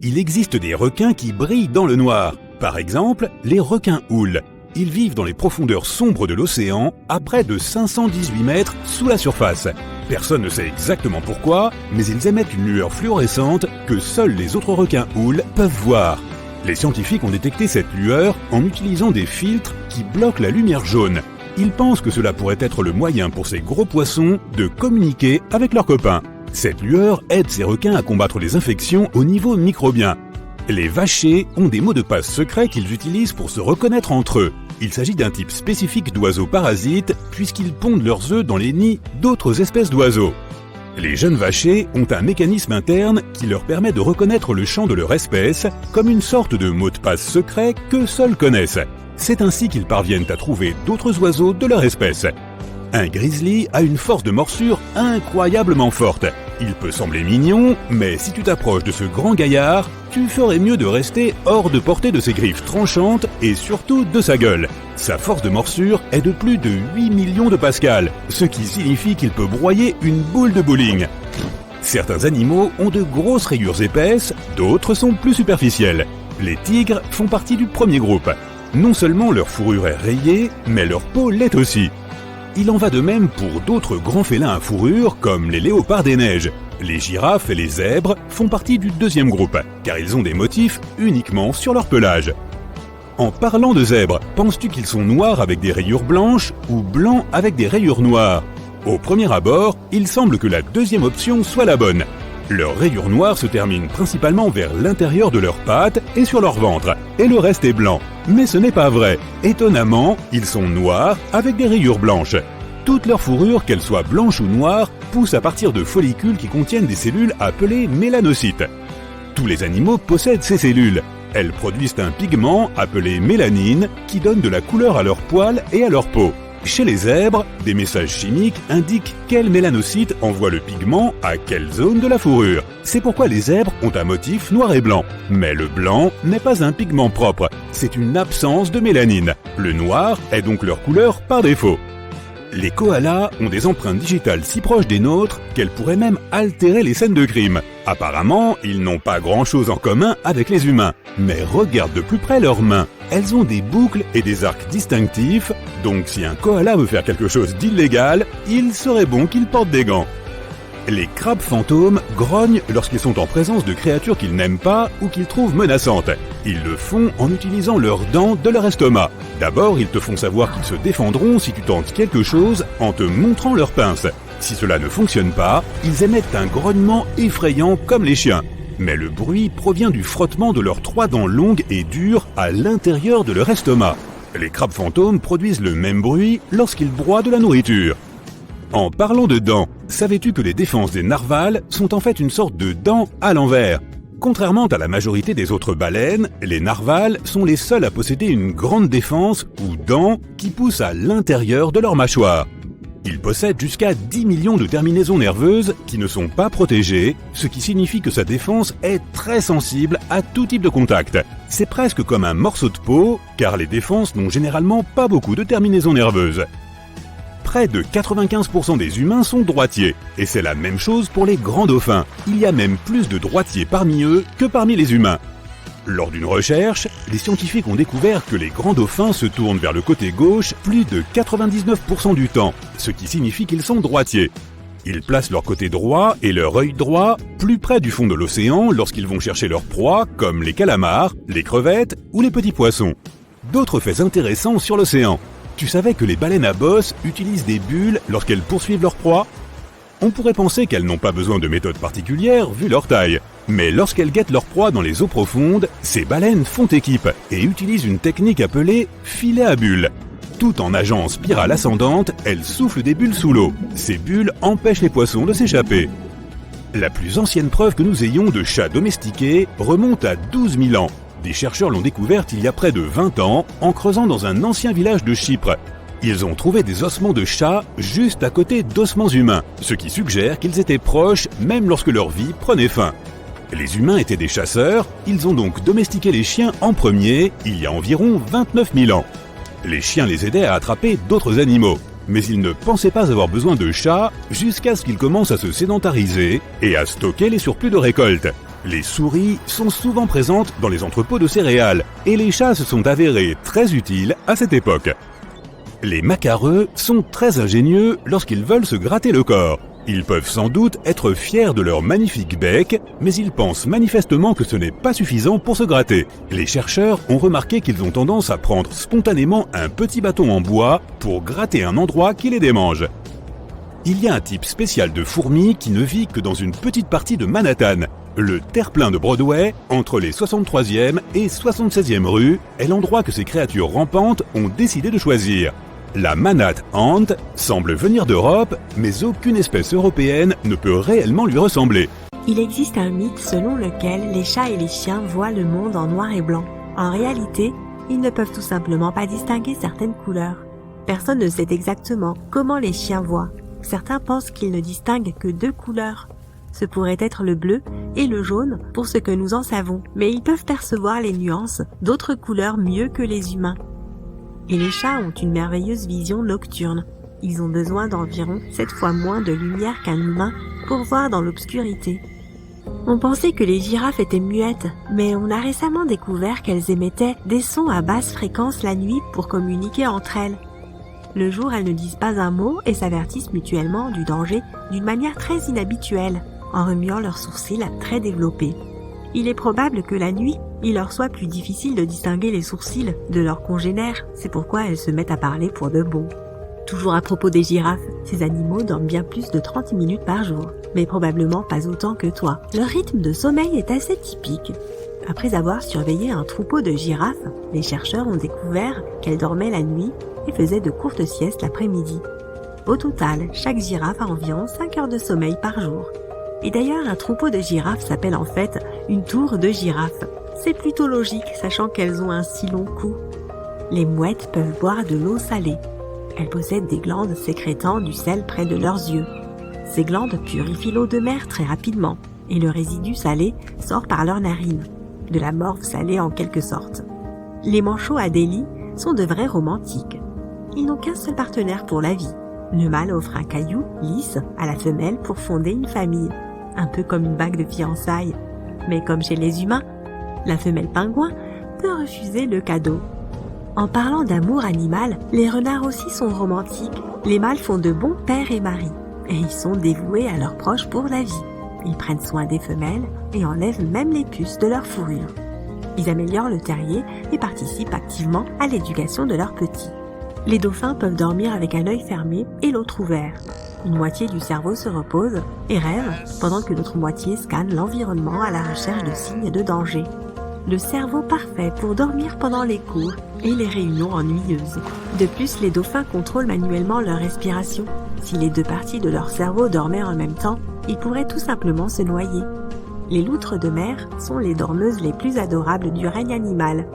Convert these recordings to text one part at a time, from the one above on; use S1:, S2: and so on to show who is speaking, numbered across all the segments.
S1: Il existe des requins qui brillent dans le noir. Par exemple, les requins-houles. Ils vivent dans les profondeurs sombres de l'océan, à près de 518 mètres sous la surface. Personne ne sait exactement pourquoi, mais ils émettent une lueur fluorescente que seuls les autres requins-houles peuvent voir. Les scientifiques ont détecté cette lueur en utilisant des filtres qui bloquent la lumière jaune. Ils pensent que cela pourrait être le moyen pour ces gros poissons de communiquer avec leurs copains. Cette lueur aide ces requins à combattre les infections au niveau microbien. Les vachers ont des mots de passe secrets qu'ils utilisent pour se reconnaître entre eux. Il s'agit d'un type spécifique d'oiseaux parasites puisqu'ils pondent leurs œufs dans les nids d'autres espèces d'oiseaux. Les jeunes vachers ont un mécanisme interne qui leur permet de reconnaître le chant de leur espèce comme une sorte de mot de passe secret que seuls connaissent. C'est ainsi qu'ils parviennent à trouver d'autres oiseaux de leur espèce. Un grizzly a une force de morsure incroyablement forte. Il peut sembler mignon, mais si tu t'approches de ce grand gaillard, tu ferais mieux de rester hors de portée de ses griffes tranchantes et surtout de sa gueule. Sa force de morsure est de plus de 8 millions de pascal, ce qui signifie qu'il peut broyer une boule de bowling. Certains animaux ont de grosses rayures épaisses, d'autres sont plus superficielles. Les tigres font partie du premier groupe. Non seulement leur fourrure est rayée, mais leur peau l'est aussi. Il en va de même pour d'autres grands félins à fourrure comme les léopards des neiges. Les girafes et les zèbres font partie du deuxième groupe, car ils ont des motifs uniquement sur leur pelage. En parlant de zèbres, penses-tu qu'ils sont noirs avec des rayures blanches ou blancs avec des rayures noires? Au premier abord, il semble que la deuxième option soit la bonne. Leurs rayures noires se terminent principalement vers l'intérieur de leurs pattes et sur leur ventre, et le reste est blanc. Mais ce n'est pas vrai. Étonnamment, ils sont noirs avec des rayures blanches. Toute leur fourrure, qu'elle soit blanche ou noire, pousse à partir de follicules qui contiennent des cellules appelées mélanocytes. Tous les animaux possèdent ces cellules. Elles produisent un pigment appelé mélanine qui donne de la couleur à leurs poils et à leur peau. Chez les zèbres, des messages chimiques indiquent quel mélanocyte envoie le pigment à quelle zone de la fourrure. C'est pourquoi les zèbres ont un motif noir et blanc. Mais le blanc n'est pas un pigment propre, c'est une absence de mélanine. Le noir est donc leur couleur par défaut. Les koalas ont des empreintes digitales si proches des nôtres qu'elles pourraient même altérer les scènes de crime. Apparemment, ils n'ont pas grand-chose en commun avec les humains. Mais regarde de plus près leurs mains. Elles ont des boucles et des arcs distinctifs, donc si un koala veut faire quelque chose d'illégal, il serait bon qu'il porte des gants. Les crabes fantômes grognent lorsqu'ils sont en présence de créatures qu'ils n'aiment pas ou qu'ils trouvent menaçantes. Ils le font en utilisant leurs dents de leur estomac. D'abord, ils te font savoir qu'ils se défendront si tu tentes quelque chose en te montrant leurs pinces. Si cela ne fonctionne pas, ils émettent un grognement effrayant comme les chiens. Mais le bruit provient du frottement de leurs 3 dents longues et dures à l'intérieur de leur estomac. Les crabes fantômes produisent le même bruit lorsqu'ils broient de la nourriture. En parlant de dents, savais-tu que les défenses des narvals sont en fait une sorte de dents à l'envers? Contrairement à la majorité des autres baleines, les narvals sont les seuls à posséder une grande défense ou dents qui poussent à l'intérieur de leur mâchoire. Ils possèdent jusqu'à 10 millions de terminaisons nerveuses qui ne sont pas protégées, ce qui signifie que sa défense est très sensible à tout type de contact. C'est presque comme un morceau de peau, car les défenses n'ont généralement pas beaucoup de terminaisons nerveuses. Près de 95% des humains sont droitiers, et c'est la même chose pour les grands dauphins. Il y a même plus de droitiers parmi eux que parmi les humains. Lors d'une recherche, les scientifiques ont découvert que les grands dauphins se tournent vers le côté gauche plus de 99% du temps, ce qui signifie qu'ils sont droitiers. Ils placent leur côté droit et leur œil droit plus près du fond de l'océan lorsqu'ils vont chercher leur proie, comme les calamars, les crevettes ou les petits poissons. D'autres faits intéressants sur l'océan. Tu savais que les baleines à bosse utilisent des bulles lorsqu'elles poursuivent leur proie? On pourrait penser qu'elles n'ont pas besoin de méthodes particulières vu leur taille. Mais lorsqu'elles guettent leur proie dans les eaux profondes, ces baleines font équipe et utilisent une technique appelée filet à bulles. Tout en nageant en spirale ascendante, elles soufflent des bulles sous l'eau. Ces bulles empêchent les poissons de s'échapper. La plus ancienne preuve que nous ayons de chats domestiqués remonte à 12 000 ans. Des chercheurs l'ont découverte il y a près de 20 ans en creusant dans un ancien village de Chypre. Ils ont trouvé des ossements de chats juste à côté d'ossements humains, ce qui suggère qu'ils étaient proches même lorsque leur vie prenait fin. Les humains étaient des chasseurs, ils ont donc domestiqué les chiens en premier il y a environ 29 000 ans. Les chiens les aidaient à attraper d'autres animaux, mais ils ne pensaient pas avoir besoin de chats jusqu'à ce qu'ils commencent à se sédentariser et à stocker les surplus de récolte. Les souris sont souvent présentes dans les entrepôts de céréales et les chats se sont avérés très utiles à cette époque. Les macareux sont très ingénieux lorsqu'ils veulent se gratter le corps. Ils peuvent sans doute être fiers de leur magnifique bec, mais ils pensent manifestement que ce n'est pas suffisant pour se gratter. Les chercheurs ont remarqué qu'ils ont tendance à prendre spontanément un petit bâton en bois pour gratter un endroit qui les démange. Il y a un type spécial de fourmi qui ne vit que dans une petite partie de Manhattan. Le terre-plein de Broadway, entre les 63e et 76e rues, est l'endroit que ces créatures rampantes ont décidé de choisir. La Manhattan Ant semble venir d'Europe, mais aucune espèce européenne ne peut réellement lui ressembler.
S2: Il existe un mythe selon lequel les chats et les chiens voient le monde en noir et blanc. En réalité, ils ne peuvent tout simplement pas distinguer certaines couleurs. Personne ne sait exactement comment les chiens voient. Certains pensent qu'ils ne distinguent que 2 couleurs. Ce pourrait être le bleu et le jaune pour ce que nous en savons, mais ils peuvent percevoir les nuances d'autres couleurs mieux que les humains. Et les chats ont une merveilleuse vision nocturne. Ils ont besoin d'environ 7 fois moins de lumière qu'un humain pour voir dans l'obscurité. On pensait que les girafes étaient muettes, mais on a récemment découvert qu'elles émettaient des sons à basse fréquence la nuit pour communiquer entre elles. Le jour, elles ne disent pas un mot et s'avertissent mutuellement du danger d'une manière très inhabituelle, en remuant leurs sourcils très développés. Il est probable que la nuit, il leur soit plus difficile de distinguer les sourcils de leurs congénères, c'est pourquoi elles se mettent à parler pour de bon. Toujours à propos des girafes, ces animaux dorment bien plus de 30 minutes par jour, mais probablement pas autant que toi. Leur rythme de sommeil est assez typique. Après avoir surveillé un troupeau de girafes, les chercheurs ont découvert qu'elles dormaient la nuit et faisaient de courtes siestes l'après-midi. Au total, chaque girafe a environ 5 heures de sommeil par jour. Et d'ailleurs, un troupeau de girafes s'appelle en fait une tour de girafes. C'est plutôt logique, sachant qu'elles ont un si long cou. Les mouettes peuvent boire de l'eau salée. Elles possèdent des glandes sécrétant du sel près de leurs yeux. Ces glandes purifient l'eau de mer très rapidement, et le résidu salé sort par leurs narines. De la morve salée en quelque sorte. Les manchots Adélie sont de vrais romantiques. Ils n'ont qu'un seul partenaire pour la vie. Le mâle offre un caillou lisse à la femelle pour fonder une famille, un peu comme une bague de fiançailles. Mais comme chez les humains, la femelle pingouin peut refuser le cadeau. En parlant d'amour animal, les renards aussi sont romantiques. Les mâles font de bons pères et maris, et ils sont dévoués à leurs proches pour la vie. Ils prennent soin des femelles et enlèvent même les puces de leur fourrure. Ils améliorent le terrier et participent activement à l'éducation de leurs petits. Les dauphins peuvent dormir avec un œil fermé et l'autre ouvert. Une moitié du cerveau se repose et rêve, pendant que l'autre moitié scanne l'environnement à la recherche de signes de danger. Le cerveau parfait pour dormir pendant les cours et les réunions ennuyeuses. De plus, les dauphins contrôlent manuellement leur respiration. Si les 2 parties de leur cerveau dormaient en même temps, ils pourraient tout simplement se noyer. Les loutres de mer sont les dormeuses les plus adorables du règne animal.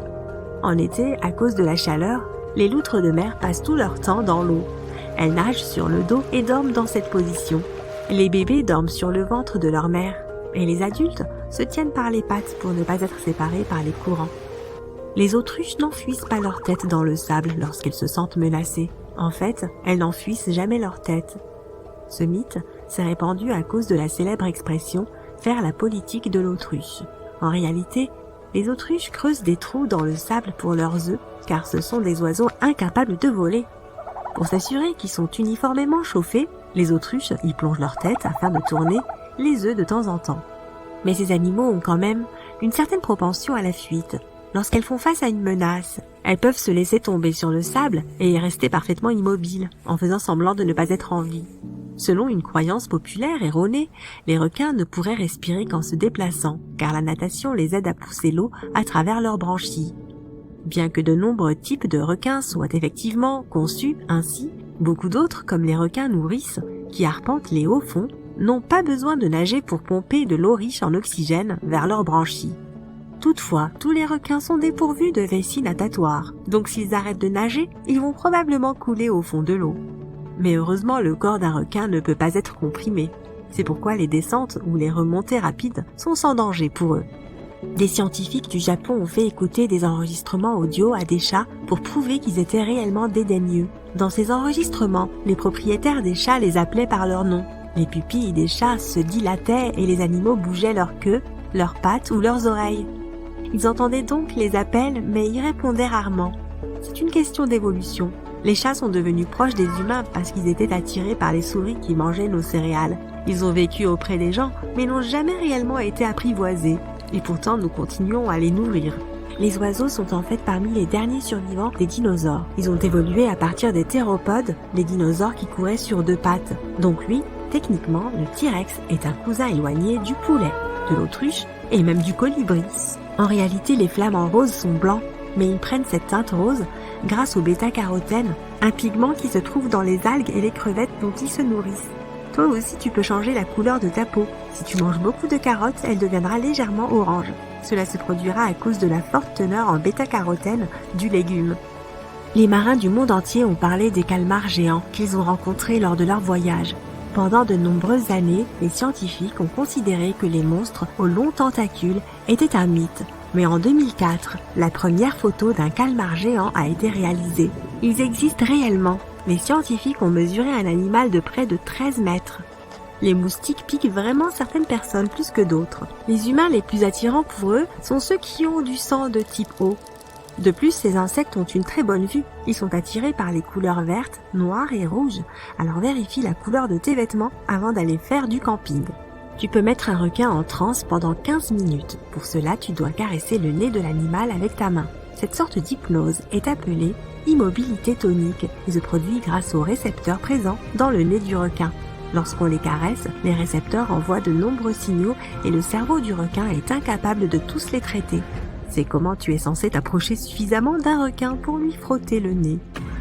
S2: En été, à cause de la chaleur, les loutres de mer passent tout leur temps dans l'eau. Elles nagent sur le dos et dorment dans cette position. Les bébés dorment sur le ventre de leur mère, et les adultes se tiennent par les pattes pour ne pas être séparés par les courants. Les autruches n'enfouissent pas leur tête dans le sable lorsqu'elles se sentent menacées. En fait, elles n'enfouissent jamais leur tête. Ce mythe s'est répandu à cause de la célèbre expression « faire la politique de l'autruche ». En réalité, les autruches creusent des trous dans le sable pour leurs œufs, car ce sont des oiseaux incapables de voler. Pour s'assurer qu'ils sont uniformément chauffés, les autruches y plongent leur tête afin de tourner les œufs de temps en temps. Mais ces animaux ont quand même une certaine propension à la fuite. Lorsqu'elles font face à une menace, elles peuvent se laisser tomber sur le sable et y rester parfaitement immobiles, en faisant semblant de ne pas être en vie. Selon une croyance populaire erronée, les requins ne pourraient respirer qu'en se déplaçant, car la natation les aide à pousser l'eau à travers leurs branchies. Bien que de nombreux types de requins soient effectivement conçus ainsi, beaucoup d'autres, comme les requins nourrices, qui arpentent les hauts fonds, n'ont pas besoin de nager pour pomper de l'eau riche en oxygène vers leurs branchies. Toutefois, tous les requins sont dépourvus de vessie natatoire, donc s'ils arrêtent de nager, ils vont probablement couler au fond de l'eau. Mais heureusement, le corps d'un requin ne peut pas être comprimé. C'est pourquoi les descentes ou les remontées rapides sont sans danger pour eux. Des scientifiques du Japon ont fait écouter des enregistrements audio à des chats pour prouver qu'ils étaient réellement dédaigneux. Dans ces enregistrements, les propriétaires des chats les appelaient par leur nom. Les pupilles des chats se dilataient et les animaux bougeaient leur queue leurs pattes ou leurs oreilles. Ils entendaient donc les appels, mais y répondaient rarement. C'est une question d'évolution. Les chats sont devenus proches des humains parce qu'ils étaient attirés par les souris qui mangeaient nos céréales. Ils ont vécu auprès des gens, mais n'ont jamais réellement été apprivoisés. Et pourtant, nous continuons à les nourrir. Les oiseaux sont en fait parmi les derniers survivants des dinosaures. Ils ont évolué à partir des théropodes, les dinosaures qui couraient sur 2 pattes. Donc oui, techniquement, le T-Rex est un cousin éloigné du poulet, de l'autruche et même du colibri. En réalité, les flamants roses sont blancs, mais ils prennent cette teinte rose grâce au bêta-carotène, un pigment qui se trouve dans les algues et les crevettes dont ils se nourrissent. Toi aussi, tu peux changer la couleur de ta peau. Si tu manges beaucoup de carottes, elle deviendra légèrement orange. Cela se produira à cause de la forte teneur en bêta-carotène du légume. Les marins du monde entier ont parlé des calmars géants qu'ils ont rencontrés lors de leur voyage. Pendant de nombreuses années, les scientifiques ont considéré que les monstres aux longs tentacules étaient un mythe. Mais en 2004, la première photo d'un calmar géant a été réalisée. Ils existent réellement. Les scientifiques ont mesuré un animal de près de 13 mètres. Les moustiques piquent vraiment certaines personnes plus que d'autres. Les humains les plus attirants pour eux sont ceux qui ont du sang de type O. De plus, ces insectes ont une très bonne vue. Ils sont attirés par les couleurs vertes, noires et rouges. Alors vérifie la couleur de tes vêtements avant d'aller faire du camping. Tu peux mettre un requin en transe pendant 15 minutes. Pour cela, tu dois caresser le nez de l'animal avec ta main. Cette sorte d'hypnose est appelée immobilité tonique et se produit grâce aux récepteurs présents dans le nez du requin. Lorsqu'on les caresse, les récepteurs envoient de nombreux signaux et le cerveau du requin est incapable de tous les traiter. C'est comment tu es censé t'approcher suffisamment d'un requin pour lui frotter le nez.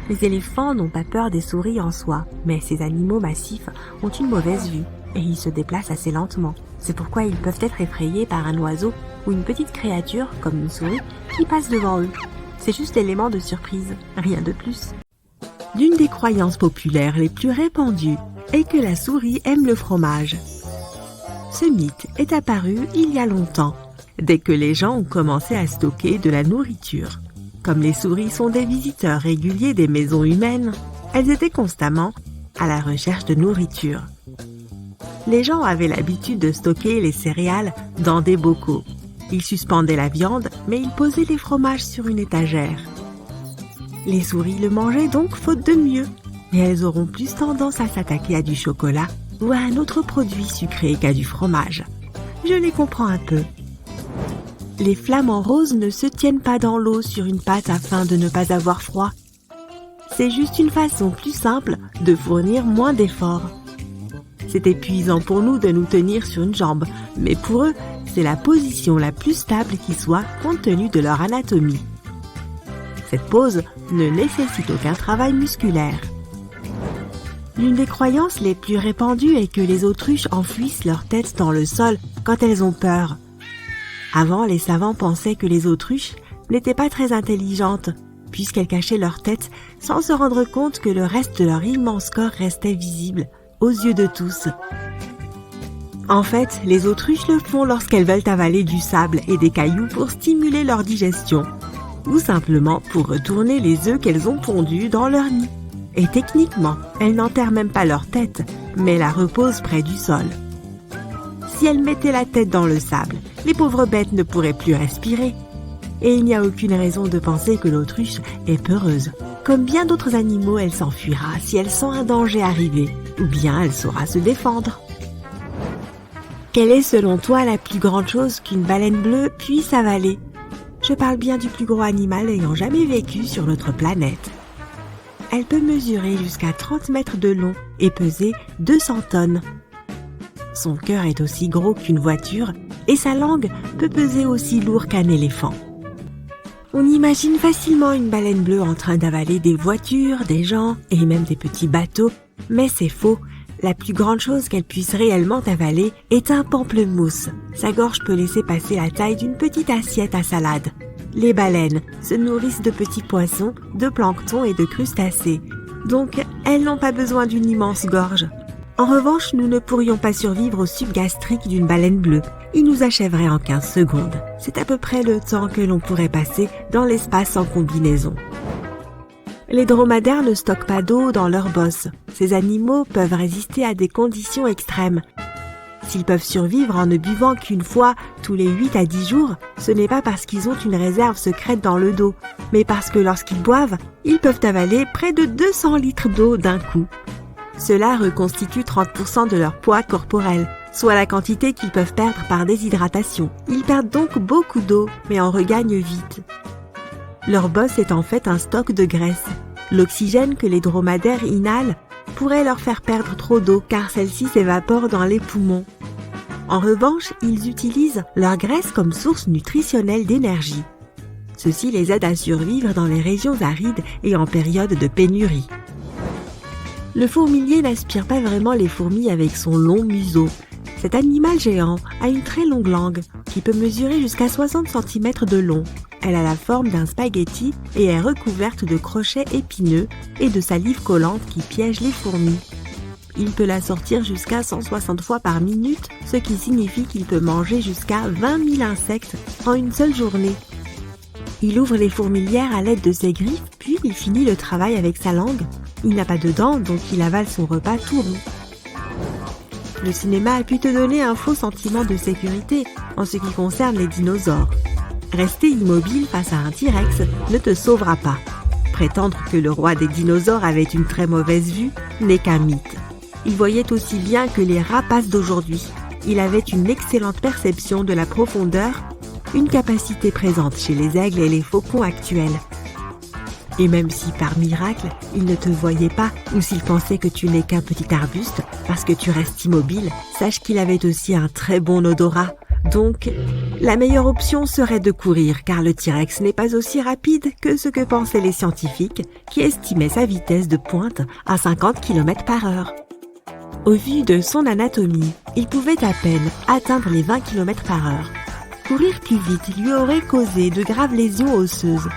S2: Les éléphants n'ont pas peur des souris en soi, mais ces animaux massifs ont une mauvaise vue et ils se déplacent assez lentement. C'est pourquoi ils peuvent être effrayés par un oiseau ou une petite créature, comme une souris, qui passe devant eux. C'est juste l'élément de surprise, rien de plus. L'une des croyances populaires les plus répandues est que la souris aime le fromage. Ce mythe est apparu il y a longtemps, dès que les gens ont commencé à stocker de la nourriture. Comme les souris sont des visiteurs réguliers des maisons humaines, elles étaient constamment à la recherche de nourriture. Les gens avaient l'habitude de stocker les céréales dans des bocaux. Ils suspendaient la viande, mais ils posaient les fromages sur une étagère. Les souris le mangeaient donc faute de mieux, et elles auront plus tendance à s'attaquer à du chocolat ou à un autre produit sucré qu'à du fromage. Je les comprends un peu. Les flamants roses ne se tiennent pas dans l'eau sur une patte afin de ne pas avoir froid. C'est juste une façon plus simple de fournir moins d'efforts. C'est épuisant pour nous de nous tenir sur une jambe, mais pour eux, c'est la position la plus stable qui soit compte tenu de leur anatomie. Cette pose ne nécessite aucun travail musculaire. L'une des croyances les plus répandues est que les autruches enfouissent leur tête dans le sol quand elles ont peur. Avant, les savants pensaient que les autruches n'étaient pas très intelligentes, puisqu'elles cachaient leur tête sans se rendre compte que le reste de leur immense corps restait visible aux yeux de tous. En fait, les autruches le font lorsqu'elles veulent avaler du sable et des cailloux pour stimuler leur digestion, ou simplement pour retourner les œufs qu'elles ont pondus dans leur nid. Et techniquement, elles n'enterrent même pas leur tête, mais la reposent près du sol. Si elles mettaient la tête dans le sable, les pauvres bêtes ne pourraient plus respirer. Et il n'y a aucune raison de penser que l'autruche est peureuse. Comme bien d'autres animaux, elle s'enfuira si elle sent un danger arriver, ou bien elle saura se défendre. Quelle est selon toi la plus grande chose qu'une baleine bleue puisse avaler? Je parle bien du plus gros animal ayant jamais vécu sur notre planète. Elle peut mesurer jusqu'à 30 mètres de long et peser 200 tonnes. Son cœur est aussi gros qu'une voiture et sa langue peut peser aussi lourd qu'un éléphant. On imagine facilement une baleine bleue en train d'avaler des voitures, des gens et même des petits bateaux, mais c'est faux. La plus grande chose qu'elle puisse réellement avaler est un pamplemousse. Sa gorge peut laisser passer la taille d'une petite assiette à salade. Les baleines se nourrissent de petits poissons, de plancton et de crustacés. Donc, elles n'ont pas besoin d'une immense gorge. En revanche, nous ne pourrions pas survivre au suc gastrique d'une baleine bleue. Il nous achèverait en 15 secondes. C'est à peu près le temps que l'on pourrait passer dans l'espace en combinaison. Les dromadaires ne stockent pas d'eau dans leurs bosses. Ces animaux peuvent résister à des conditions extrêmes. S'ils peuvent survivre en ne buvant qu'une fois tous les 8 à 10 jours, ce n'est pas parce qu'ils ont une réserve secrète dans le dos, mais parce que lorsqu'ils boivent, ils peuvent avaler près de 200 litres d'eau d'un coup. Cela reconstitue 30% de leur poids corporel, soit la quantité qu'ils peuvent perdre par déshydratation. Ils perdent donc beaucoup d'eau, mais en regagnent vite. Leur bosse est en fait un stock de graisse. L'oxygène que les dromadaires inhalent pourrait leur faire perdre trop d'eau car celle-ci s'évapore dans les poumons. En revanche, ils utilisent leur graisse comme source nutritionnelle d'énergie. Ceci les aide à survivre dans les régions arides et en période de pénurie. Le fourmilier n'aspire pas vraiment les fourmis avec son long museau. Cet animal géant a une très longue langue qui peut mesurer jusqu'à 60 cm de long. Elle a la forme d'un spaghetti et est recouverte de crochets épineux et de salive collante qui piège les fourmis. Il peut la sortir jusqu'à 160 fois par minute, ce qui signifie qu'il peut manger jusqu'à 20 000 insectes en une seule journée. Il ouvre les fourmilières à l'aide de ses griffes, puis il finit le travail avec sa langue. Il n'a pas de dents, donc il avale son repas tout rond. Le cinéma a pu te donner un faux sentiment de sécurité en ce qui concerne les dinosaures. Rester immobile face à un T-Rex ne te sauvera pas. Prétendre que le roi des dinosaures avait une très mauvaise vue n'est qu'un mythe. Il voyait aussi bien que les rapaces d'aujourd'hui. Il avait une excellente perception de la profondeur, une capacité présente chez les aigles et les faucons actuels. Et même si par miracle, il ne te voyait pas ou s'il pensait que tu n'es qu'un petit arbuste parce que tu restes immobile, sache qu'il avait aussi un très bon odorat. Donc, la meilleure option serait de courir car le T-Rex n'est pas aussi rapide que ce que pensaient les scientifiques qui estimaient sa vitesse de pointe à 50 km/h. Au vu de son anatomie, il pouvait à peine atteindre les 20 km/h. Courir plus vite lui aurait causé de graves lésions osseuses.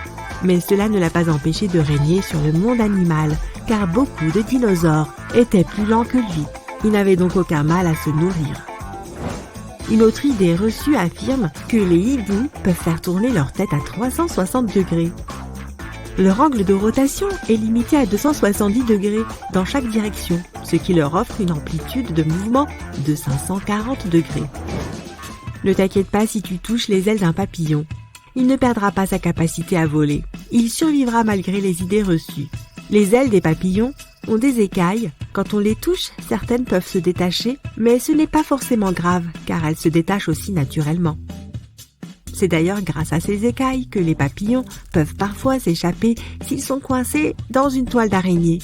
S2: Mais cela ne l'a pas empêché de régner sur le monde animal, car beaucoup de dinosaures étaient plus lents que lui. Il n'avait donc aucun mal à se nourrir. Une autre idée reçue affirme que les hiboux peuvent faire tourner leur tête à 360 degrés. Leur angle de rotation est limité à 270 degrés dans chaque direction, ce qui leur offre une amplitude de mouvement de 540 degrés. Ne t'inquiète pas si tu touches les ailes d'un papillon. Il ne perdra pas sa capacité à voler. Il survivra malgré les idées reçues. Les ailes des papillons ont des écailles. Quand on les touche, certaines peuvent se détacher, mais ce n'est pas forcément grave, car elles se détachent aussi naturellement. C'est d'ailleurs grâce à ces écailles que les papillons peuvent parfois s'échapper s'ils sont coincés dans une toile d'araignée.